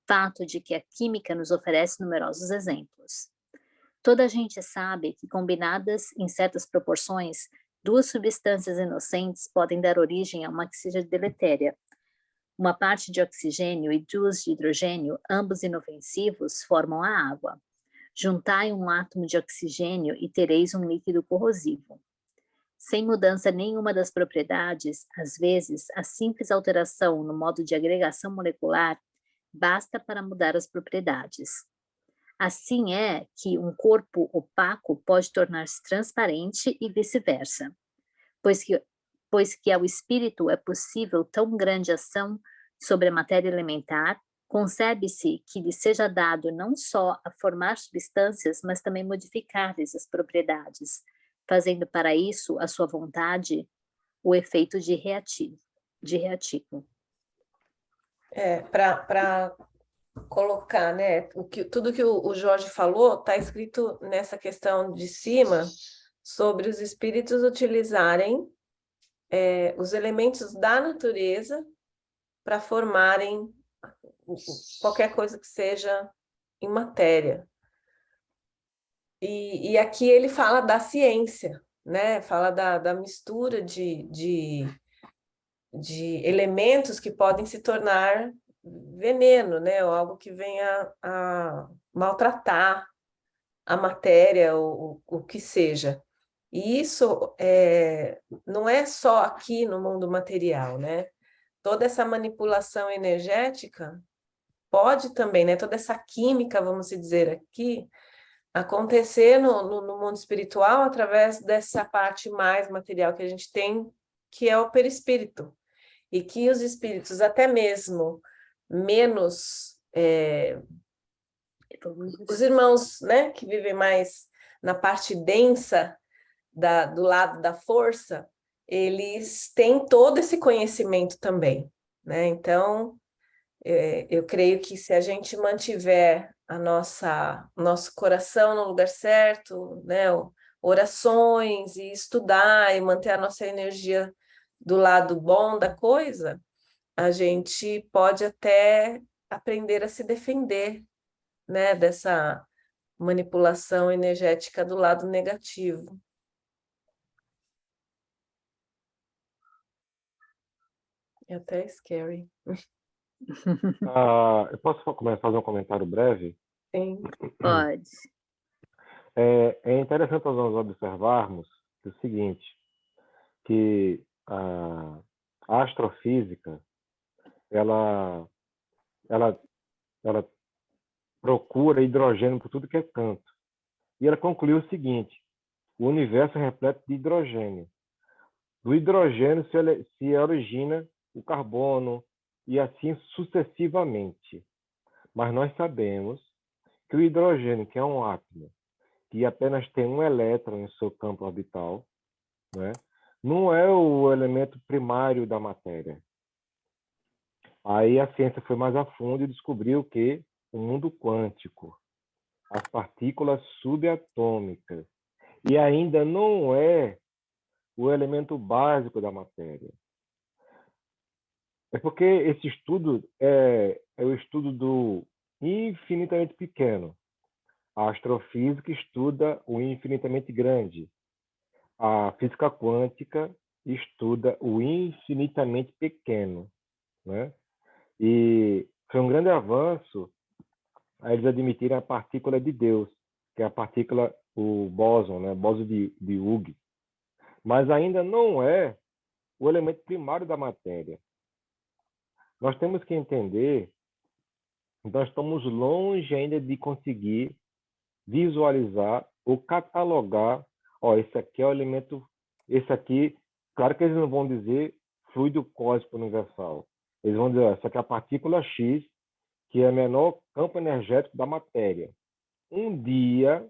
fato de que a química nos oferece numerosos exemplos. Toda a gente sabe que, combinadas em certas proporções, duas substâncias inocentes podem dar origem a uma que seja deletéria. Uma parte de oxigênio e duas de hidrogênio, ambos inofensivos, formam a água. Juntai um átomo de oxigênio e tereis um líquido corrosivo. Sem mudança nenhuma das propriedades, às vezes, a simples alteração no modo de agregação molecular basta para mudar as propriedades. Assim é que um corpo opaco pode tornar-se transparente e vice-versa, pois que ao espírito é possível tão grande ação sobre a matéria elementar, concebe-se que lhe seja dado não só a formar substâncias, mas também modificar-lhes as propriedades, fazendo para isso a sua vontade o efeito de reativo. Para colocar, né, tudo que o Jorge falou está escrito nessa questão de cima, sobre os espíritos utilizarem os elementos da natureza para formarem qualquer coisa que seja em matéria. E aqui ele fala da ciência, né? Fala da mistura de elementos que podem se tornar veneno, né? Ou algo que venha a maltratar a matéria, ou o que seja. E isso não é só aqui no mundo material, né? Toda essa manipulação energética pode também, né? Toda essa química, vamos dizer aqui, acontecer no mundo espiritual através dessa parte mais material que a gente tem, que é o perispírito. E que os espíritos, até mesmo menos... os irmãos, né, que vivem mais na parte densa do lado da força, eles têm todo esse conhecimento também, né? Então, eu creio que se a gente mantiver nosso coração no lugar certo, né, orações e estudar e manter a nossa energia do lado bom da coisa, a gente pode até aprender a se defender, né, dessa manipulação energética do lado negativo. É até scary. Eu posso começar a fazer um comentário breve? Sim. Pode. É interessante nós observarmos o seguinte, que a astrofísica, ela procura hidrogênio por tudo que é canto. E ela concluiu o seguinte: o universo é repleto de hidrogênio. Do hidrogênio se origina o carbono e assim sucessivamente. Mas nós sabemos que o hidrogênio, que é um átomo, que apenas tem um elétron em seu campo orbital, né, não é o elemento primário da matéria. Aí a ciência foi mais a fundo e descobriu que o mundo quântico, as partículas subatômicas, e ainda não é o elemento básico da matéria. É porque esse estudo é o estudo do infinitamente pequeno. A astrofísica estuda o infinitamente grande. A física quântica estuda o infinitamente pequeno, né? E foi um grande avanço a eles admitirem a partícula de Deus, que é a partícula, o bóson, né? Bóson de Higgs. Mas ainda não é o elemento primário da matéria. Nós temos que entender que nós estamos longe ainda de conseguir visualizar ou catalogar, esse aqui é o elemento, esse aqui, claro que eles não vão dizer fluido cósmico universal. Eles vão dizer, essa aqui é a partícula X, que é o menor campo energético da matéria. Um dia,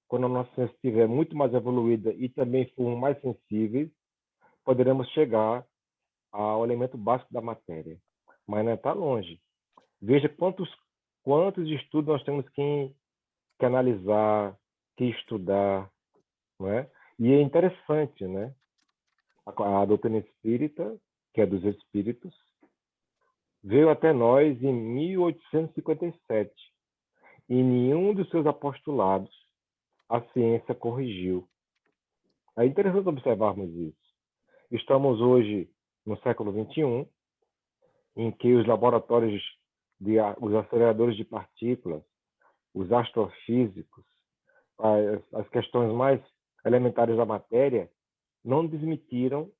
quando a nossa ciência estiver muito mais evoluída e também formos mais sensíveis, poderemos chegar ao elemento básico da matéria. Mas não está longe. Veja quantos estudos nós temos que analisar, que estudar, não é? E é interessante, né? A doutrina espírita, que é dos espíritos, veio até nós em 1857. E nenhum dos seus apostolados a ciência corrigiu. É interessante observarmos isso. Estamos hoje no século XXI, em que os laboratórios, os aceleradores de partículas, os astrofísicos, as questões mais elementares da matéria, não desmentiram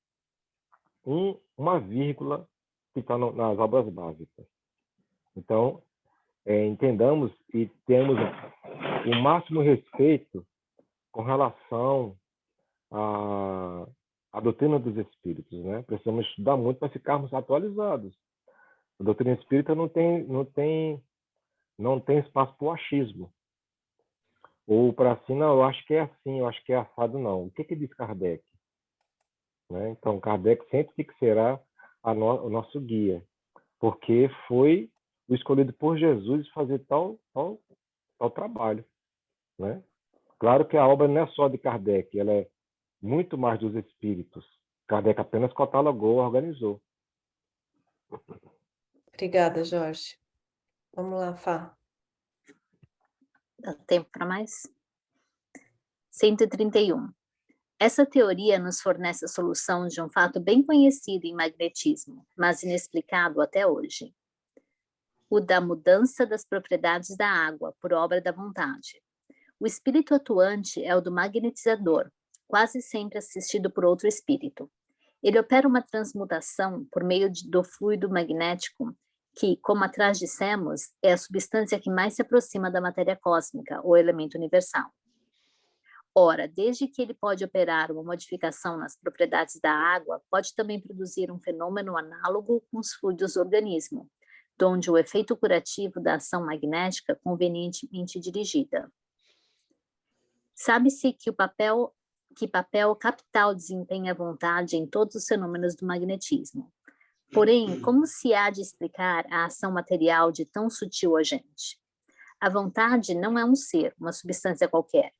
uma vírgula que está nas obras básicas. Então, entendamos e temos o máximo respeito com relação à doutrina dos espíritos, né? Precisamos estudar muito para ficarmos atualizados. A doutrina espírita não tem espaço para o achismo. Ou para assim, não, eu acho que é assim, eu acho que é assado, não. O que diz Kardec? Né? Então, Kardec sempre que será o nosso guia, porque foi o escolhido por Jesus fazer tal trabalho. Né? Claro que a obra não é só de Kardec, ela é muito mais dos espíritos. Kardec apenas catalogou, organizou. Obrigada, Jorge. Vamos lá, Fá. Dá tempo para mais? 131. Essa teoria nos fornece a solução de um fato bem conhecido em magnetismo, mas inexplicado até hoje. O da mudança das propriedades da água por obra da vontade. O espírito atuante é o do magnetizador, quase sempre assistido por outro espírito. Ele opera uma transmutação por meio do fluido magnético, que, como atrás dissemos, é a substância que mais se aproxima da matéria cósmica, ou elemento universal. Ora, desde que ele pode operar uma modificação nas propriedades da água, pode também produzir um fenômeno análogo com os fluidos do organismo, donde o efeito curativo da ação magnética convenientemente dirigida. Sabe-se que papel capital desempenha a vontade em todos os fenômenos do magnetismo. Porém, como se há de explicar a ação material de tão sutil agente? A vontade não é um ser, uma substância qualquer.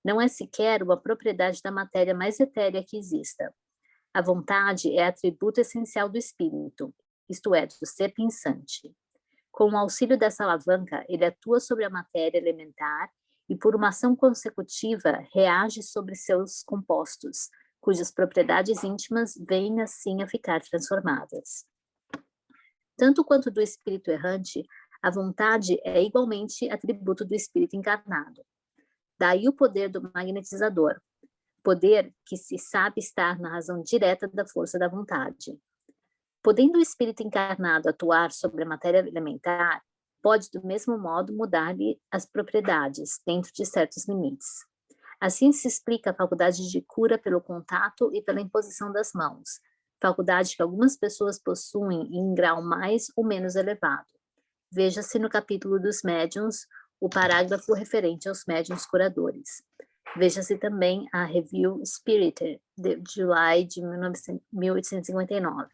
Não é sequer uma propriedade da matéria mais etérea que exista. A vontade é atributo essencial do espírito, isto é, do ser pensante. Com o auxílio dessa alavanca, ele atua sobre a matéria elementar e, por uma ação consecutiva, reage sobre seus compostos, cujas propriedades íntimas vêm assim a ficar transformadas. Tanto quanto do espírito errante, a vontade é igualmente atributo do espírito encarnado. Daí o poder do magnetizador, poder que se sabe estar na razão direta da força da vontade. Podendo o espírito encarnado atuar sobre a matéria elementar, pode do mesmo modo mudar-lhe as propriedades, dentro de certos limites. Assim se explica a faculdade de cura pelo contato e pela imposição das mãos, faculdade que algumas pessoas possuem em grau mais ou menos elevado. Veja-se no capítulo dos médiuns, o parágrafo referente aos médiuns curadores. Veja-se também a Review Spirited, de July de 1859.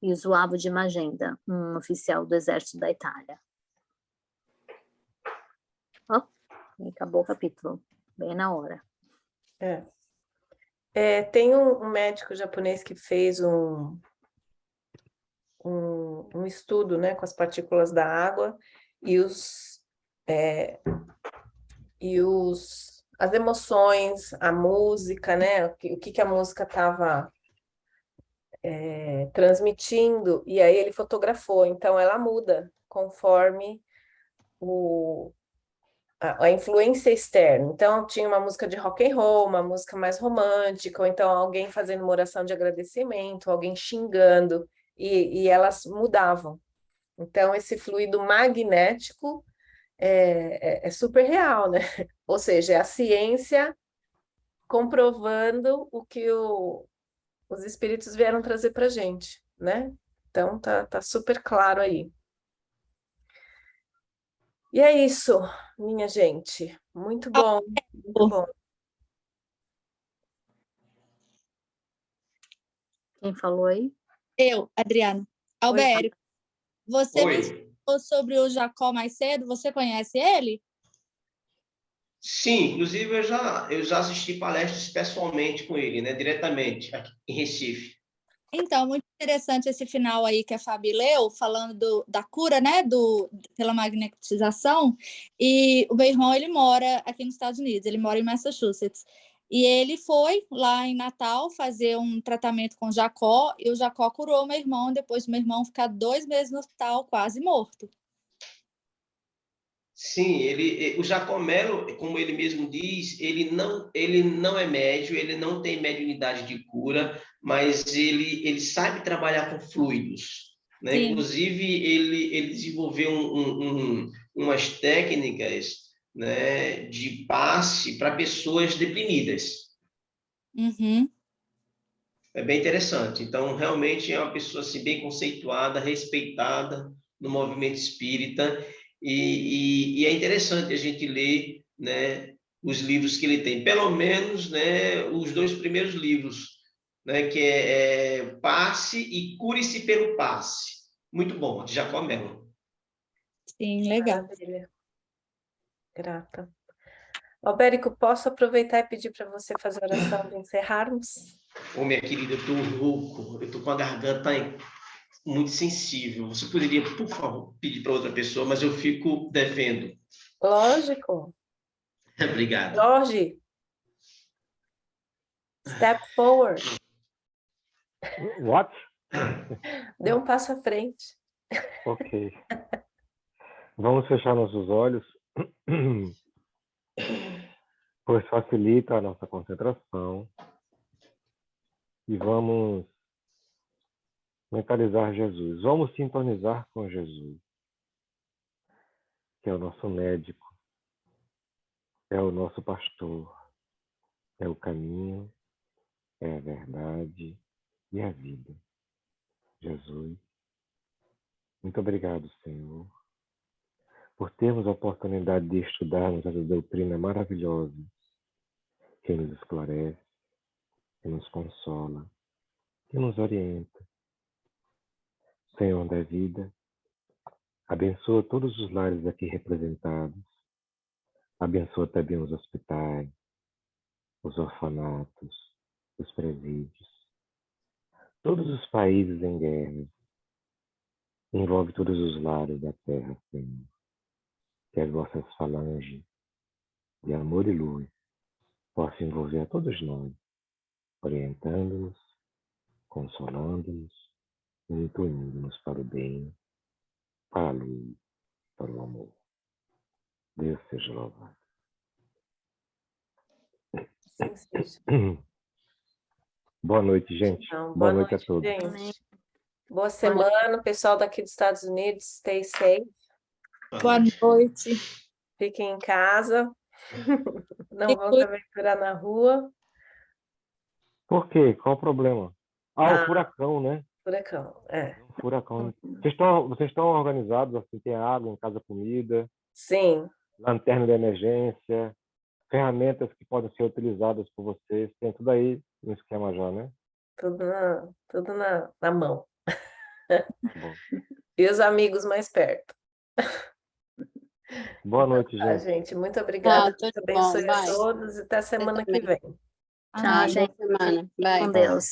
E o Zuavo de Magenda, um oficial do exército da Itália. Ó, acabou o capítulo, bem na hora. Tem um médico japonês que fez um estudo, né, com as partículas da água e as emoções, a música, né, o que a música estava transmitindo, e aí ele fotografou, então ela muda conforme a influência externa. Então tinha uma música de rock and roll, uma música mais romântica, ou então alguém fazendo uma oração de agradecimento, alguém xingando, e elas mudavam. Então esse fluido magnético é super real, né? Ou seja, é a ciência comprovando o que os espíritos vieram trazer para a gente, né? Então tá super claro aí. E é isso, minha gente. Muito bom, muito bom. Quem falou aí? Eu, Adriana. Albérico, você Oi. mencionou sobre o Jacó mais cedo, você conhece ele? Sim, inclusive eu já assisti palestras pessoalmente com ele, né, diretamente, aqui em Recife. Então, muito interessante esse final aí que a Fabi leu, falando da cura, né, pela magnetização. E o meu irmão, ele mora aqui nos Estados Unidos, ele mora em Massachusetts. E ele foi lá em Natal fazer um tratamento com o Jacó, e o Jacó curou o meu irmão, depois do meu irmão ficar 2 meses no hospital, quase morto. Sim, o Jacomelo, como ele mesmo diz, ele não é médio, ele não tem mediunidade de cura, mas ele sabe trabalhar com fluidos, né? Sim. Inclusive, ele desenvolveu umas técnicas, né, de passe para pessoas deprimidas. Uhum. É bem interessante. Então, realmente é uma pessoa assim, bem conceituada, respeitada no movimento espírita, e é interessante a gente ler, né, os livros que ele tem, pelo menos, né, os 2 primeiros livros, né, que é Passe e Cure-se pelo Passe. Muito bom, de Jacó Mello. Sim, legal. Maravilha. Grata. Albérico, posso aproveitar e pedir para você fazer a oração de encerrarmos? Ô, minha querida, eu estou rouco, eu estou com a garganta muito sensível. Você poderia, por favor, pedir para outra pessoa, mas eu fico devendo. Lógico. Obrigado. Jorge, step forward. What? Dê um passo à frente. Ok. Vamos fechar nossos olhos, pois facilita a nossa concentração. E vamos mentalizar Jesus. Vamos sintonizar com Jesus, que é o nosso médico, é o nosso pastor, é o caminho, é a verdade e a vida. Jesus, muito obrigado, Senhor, por termos a oportunidade de estudarmos essa doutrina maravilhosa que nos esclarece, que nos consola, que nos orienta. Senhor da vida, abençoa todos os lares aqui representados, abençoa também os hospitais, os orfanatos, os presídios, todos os países em guerra, Envolve todos os lares da terra, Senhor. Que as vossas falanges de amor e luz possam envolver a todos nós, orientando-nos, consolando-nos, intuindo-nos para o bem, para a luz, para o amor. Deus seja louvado. Assim seja. Boa noite, gente. Então, Boa noite a todos. gente. Boa semana, pessoal daqui dos Estados Unidos. Stay safe. Boa noite. Fiquem em casa. Não E vão se aventurar na rua. Por quê? Qual o problema? Ah. O furacão, né? Furacão, é. O furacão. Vocês estão organizados, assim, tem água em casa, comida, Sim, lanterna de emergência, ferramentas que podem ser utilizadas por vocês, tem tudo aí no esquema já, né? tudo na mão. Bom. E os amigos mais perto. Boa noite, Tá, gente. gente, muito obrigada. tudo Deus abençoe bom, a vai. todos e até semana que também. vem. Tchau, gente. Boa semana. Bye. Com Deus.